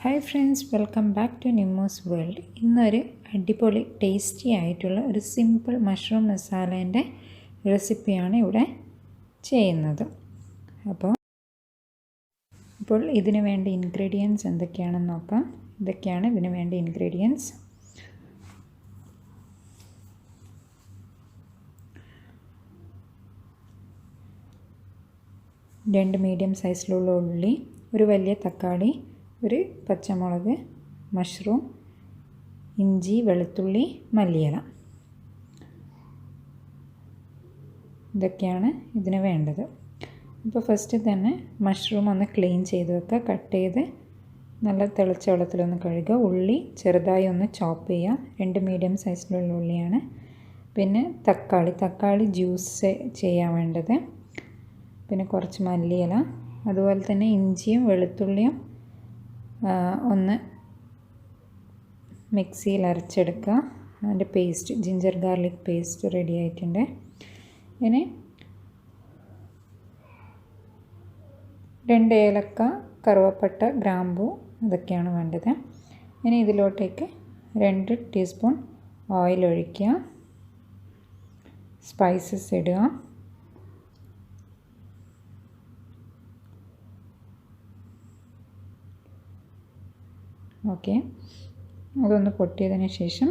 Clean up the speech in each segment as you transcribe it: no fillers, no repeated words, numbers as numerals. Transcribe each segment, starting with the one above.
Hi friends, welcome back to Nimmu's world. ഇന്നൊരു അടിപൊളി tasty ആയിട്ടുള്ള ഒരു സിമ്പിൾ മഷ്റൂം മസാലേൻ്റെ റെസിപ്പിയാണ് ഇവിടെ ചെയ്യുന്നത്. അപ്പോൾ ഇതിന് വേണ്ട ഇൻഗ്രീഡിയൻസ് എന്തൊക്കെയാണെന്ന് നോക്കാം. ഇതൊക്കെയാണ് ഇതിന് വേണ്ട ഇൻഗ്രീഡിയൻസ്. രണ്ട് മീഡിയം സൈസിലുള്ള ഉള്ളി, ഒരു വലിയ തക്കാളി, ഒരു പച്ചമുളക്, മഷ്റൂം, ഇഞ്ചി, വെളുത്തുള്ളി, മല്ലിയില. ഇതൊക്കെയാണ് ഇതിന് വേണ്ടത്. ഇപ്പോൾ ഫസ്റ്റ് തന്നെ മഷ്റൂം ഒന്ന് ക്ലീൻ ചെയ്ത് വെക്കുക. കട്ട് ചെയ്ത് നല്ല തിളച്ച വെള്ളത്തിലൊന്ന് കഴുകുക. ഉള്ളി ചെറുതായി ഒന്ന് ചോപ്പ് ചെയ്യുക. രണ്ട് മീഡിയം സൈസിലുള്ള ഉള്ളിയാണ്. പിന്നെ തക്കാളി ജ്യൂസ് ചെയ്യാൻ വേണ്ടത്. പിന്നെ കുറച്ച് മല്ലിയില, അതുപോലെ തന്നെ ഇഞ്ചിയും വെളുത്തുള്ളിയും ഒന്ന് മിക്സിയിൽ അരച്ചെടുക്കുക. അതിൻ്റെ paste, ginger garlic paste ready ആയിട്ടുണ്ട്. ഇനി 2 ഏലക്ക, കറുവപ്പട്ട, ഗ്രാമ്പൂ, ഇതൊക്കെയാണ് വേണ്ടത്. ഇനി ഇതിലോട്ടേക്ക് 2 ടീസ്പൂൺ ഓയിൽ ഒഴിക്കുക. സ്പൈസസ് ഇടുക. ഓക്കെ, അതൊന്ന് പൊട്ടിയതിന് ശേഷം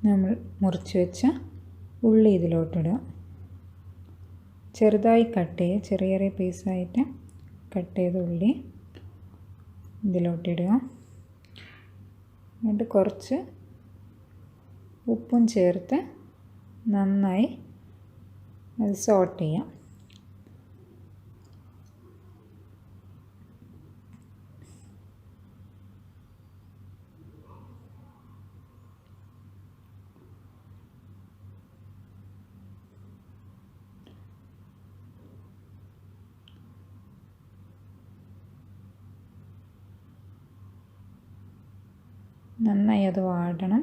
നമ്മൾ മുറിച്ച് വെച്ച ഉള്ളി ഇതിലോട്ടിടുക. ചെറുതായി കട്ട് ചെയ്യുക, ചെറിയ ചെറിയ പീസായിട്ട് കട്ട് ചെയ്ത ഉള്ളി ഇതിലോട്ടിടുക. എന്നിട്ട് കുറച്ച് ഉപ്പും ചേർത്ത് നന്നായി അത് സോട്ട് ചെയ്യാം. നന്നായി അത് വാടണം.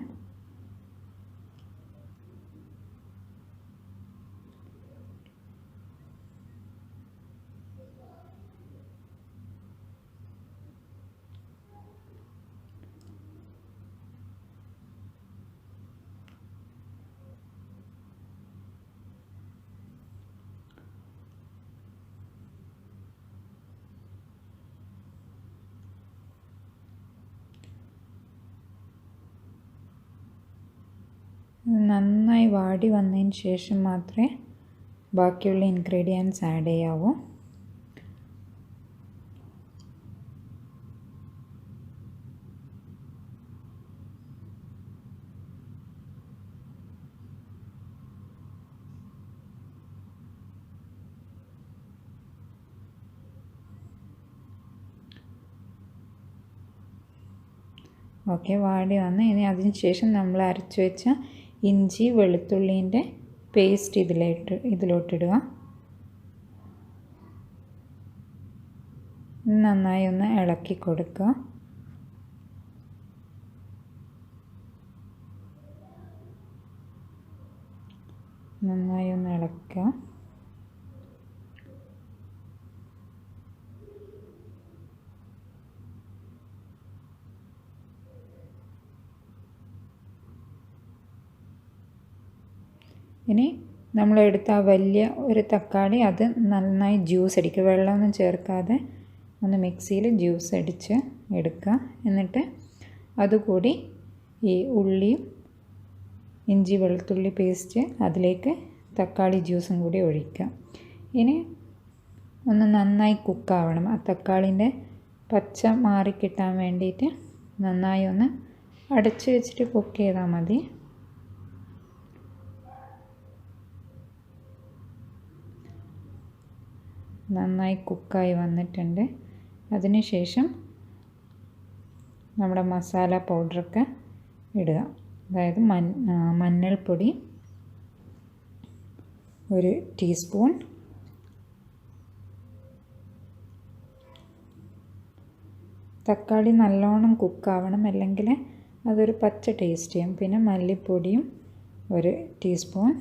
നന്നായി വാടി വന്നതിന് ശേഷം മാത്രമേ ബാക്കിയുള്ള ഇൻഗ്രീഡിയൻസ് ആഡ് ചെയ്യാവൂ. ഓക്കെ, വാടി വന്ന് ഇനി അതിന് ശേഷം നമ്മൾ അരച്ചു വെച്ച ഇഞ്ചി വെളുത്തുള്ളീൻ്റെ പേസ്റ്റ് ഇതിലോട്ടിടുക. നന്നായി ഒന്ന് ഇളക്കി കൊടുക്കുക. നന്നായി ഒന്ന് ഇളക്കുക. ഇനി നമ്മളെടുത്ത ആ വലിയ ഒരു തക്കാളി, അത് നന്നായി ജ്യൂസ് അടിക്കുക. വെള്ളമൊന്നും ചേർക്കാതെ ഒന്ന് മിക്സിയിൽ ജ്യൂസ് അടിച്ച് എടുക്കുക. എന്നിട്ട് അതുകൂടി ഈ ഉള്ളിയും ഇഞ്ചി വെളുത്തുള്ളി പേസ്റ്റ് അതിലേക്ക് തക്കാളി ജ്യൂസും കൂടി ഒഴിക്കുക. ഇനി ഒന്ന് നന്നായി കുക്കാവണം. ആ തക്കാളിൻ്റെ പച്ച മാറിക്കിട്ടാൻ വേണ്ടിയിട്ട് നന്നായി ഒന്ന് അടച്ച് വെച്ചിട്ട് കുക്ക് ചെയ്താൽ മതി. നന്നായി കുക്കായി വന്നിട്ടുണ്ട്. അതിനുശേഷം നമ്മുടെ മസാല പൗഡറൊക്കെ ഇടുക. അതായത് മഞ്ഞൾപ്പൊടി 1 ടീസ്പൂൺ, തക്കാളി നല്ലോണം കുക്കാവണം, അല്ലെങ്കിൽ അതൊരു പച്ച ടേസ്റ്റ് ചെയ്യും. പിന്നെ മല്ലിപ്പൊടിയും 1 ടീസ്പൂൺ,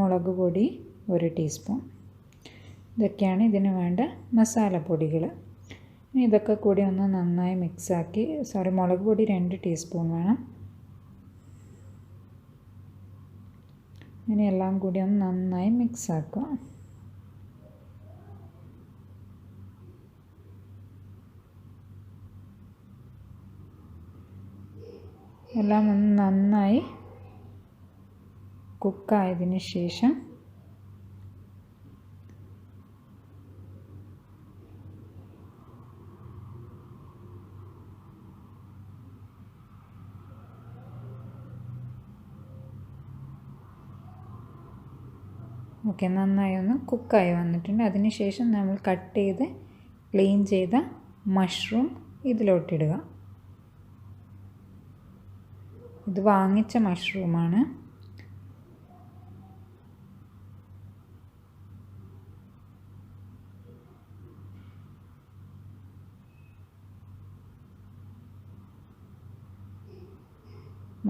മുളക് പൊടി 1 ടീസ്പൂൺ. ഇതൊക്കെയാണ് ഇതിന് വേണ്ട മസാലപ്പൊടികൾ. ഇനി ഇതൊക്കെ കൂടി ഒന്ന് നന്നായി മിക്സാക്കി, മുളക് പൊടി 2 ടീസ്പൂൺ വേണം. ഇനി എല്ലാം കൂടി ഒന്ന് നന്നായി മിക്സാക്കുക. എല്ലാം ഒന്ന് നന്നായി കുക്കായതിന് ശേഷം നന്നായി ഒന്ന് കുക്കായി വന്നിട്ടുണ്ട്. അതിന് ശേഷം നമ്മൾ കട്ട് ചെയ്ത് ക്ലീൻ ചെയ്ത മഷ്റൂം ഇതിലോട്ടിടുക. ഇത് വാങ്ങിച്ച മഷ്റൂമാണ്.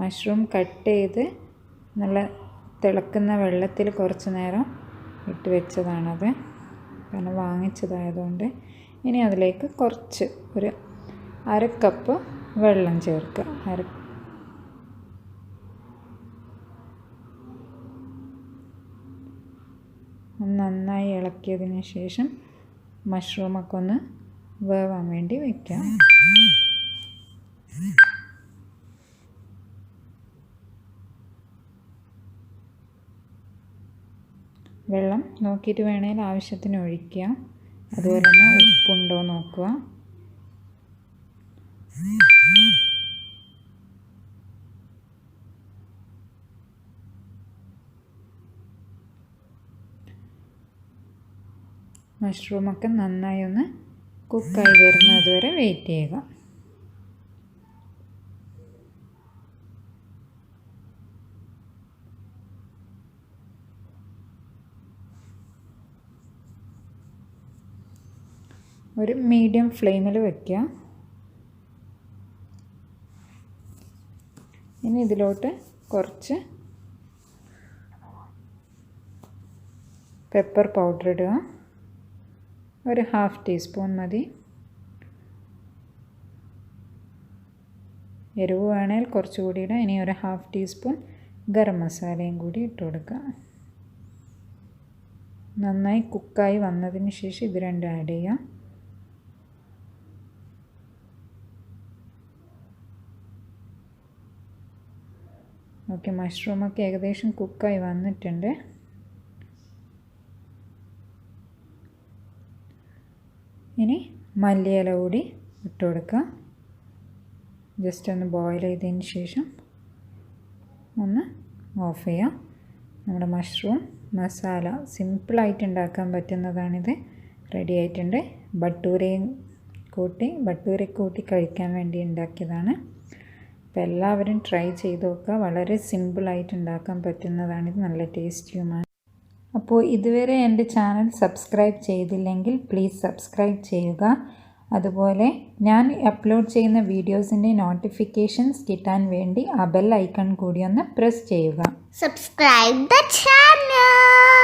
മഷ്റൂം കട്ട് ചെയ്ത് നല്ല തിളക്കുന്ന വെള്ളത്തിൽ കുറച്ച് നേരം ഇട്ട് വെച്ചതാണത്, കാരണം വാങ്ങിച്ചതായതുകൊണ്ട്. ഇനി അതിലേക്ക് കുറച്ച് ഒരു 1/2 കപ്പ് വെള്ളം ചേർക്കുക. നന്നായി ഇളക്കിയതിന് ശേഷം മഷ്റൂമൊക്കെ ഒന്ന് വേവാൻ വേണ്ടി വയ്ക്കാം. വെള്ളം നോക്കിയിട്ട് വേണേൽ ആവശ്യത്തിന് ഒഴിക്കുക. അതുപോലെ തന്നെ ഉപ്പുണ്ടോ നോക്കുക. മഷ്റൂമൊക്കെ നന്നായി ഒന്ന് കുക്കായി വരുന്നത് വരെ വെയിറ്റ് ചെയ്യുക. ഒരു മീഡിയം ഫ്ലെയിമിൽ വയ്ക്കുക. ഇനി ഇതിലോട്ട് കുറച്ച് പെപ്പർ പൗഡർ ഇടുക. ഒരു 1/2 ടീസ്പൂൺ മതി. എരിവ് വേണേൽ കുറച്ചുകൂടി ഇടാം. ഇനി ഒരു 1/2 ടീസ്പൂൺ ഗരം മസാലയും കൂടി ഇട്ട് കൊടുക്കുക. നന്നായി കുക്കായി വന്നതിന് ശേഷം ഇത് രണ്ടും ആഡ് ചെയ്യുക. മഷ്റൂമൊക്കെ ഏകദേശം കുക്കായി വന്നിട്ടുണ്ട്. ഇനി മല്ലിയില കൂടി ഇട്ട് കൊടുക്കുക. ജസ്റ്റ് ഒന്ന് ബോയിൽ ചെയ്തതിന് ശേഷം ഒന്ന് ഓഫ് ചെയ്യുക. നമ്മുടെ മഷ്റൂം മസാല സിമ്പിളായിട്ട് ഉണ്ടാക്കാൻ പറ്റുന്നതാണിത്. റെഡി ആയിട്ടുണ്ട്. ബട്ടൂര കൂട്ടി കഴിക്കാൻ വേണ്ടി ഉണ്ടാക്കിയതാണ്. അപ്പോൾ എല്ലാവരും ട്രൈ ചെയ്ത് നോക്കുക. വളരെ സിമ്പിളായിട്ട് ഉണ്ടാക്കാൻ പറ്റുന്നതാണിത്. നല്ല ടേസ്റ്റിയുമാണ്. അപ്പോൾ ഇതുവരെ എൻ്റെ ചാനൽ സബ്സ്ക്രൈബ് ചെയ്തില്ലെങ്കിൽ പ്ലീസ് സബ്സ്ക്രൈബ് ചെയ്യുക. അതുപോലെ ഞാൻ അപ്ലോഡ് ചെയ്യുന്ന വീഡിയോസിൻ്റെ നോട്ടിഫിക്കേഷൻസ് കിട്ടാൻ വേണ്ടി ആ ബെൽ ഐക്കൺ കൂടി ഒന്ന് പ്രസ് ചെയ്യുക. Subscribe the channel.